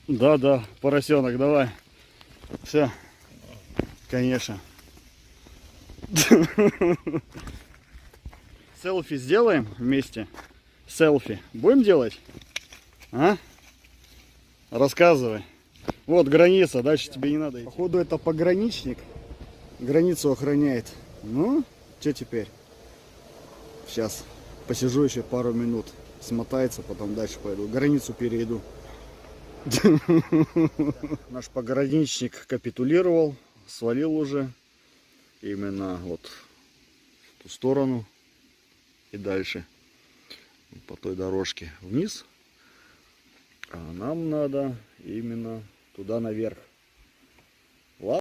Да, поросенок, давай. Все, конечно. Селфи сделаем вместе? Селфи будем делать? А? Рассказывай. Вот граница, дальше тебе не надо идти. Походу это пограничник. Границу охраняет. Ну, что теперь? Сейчас посижу еще пару минут. Смотается, потом дальше пойду. Границу перейду. Наш пограничник капитулировал. Свалил уже. Именно вот в ту сторону. И дальше. По той дорожке вниз. А нам надо именно туда наверх.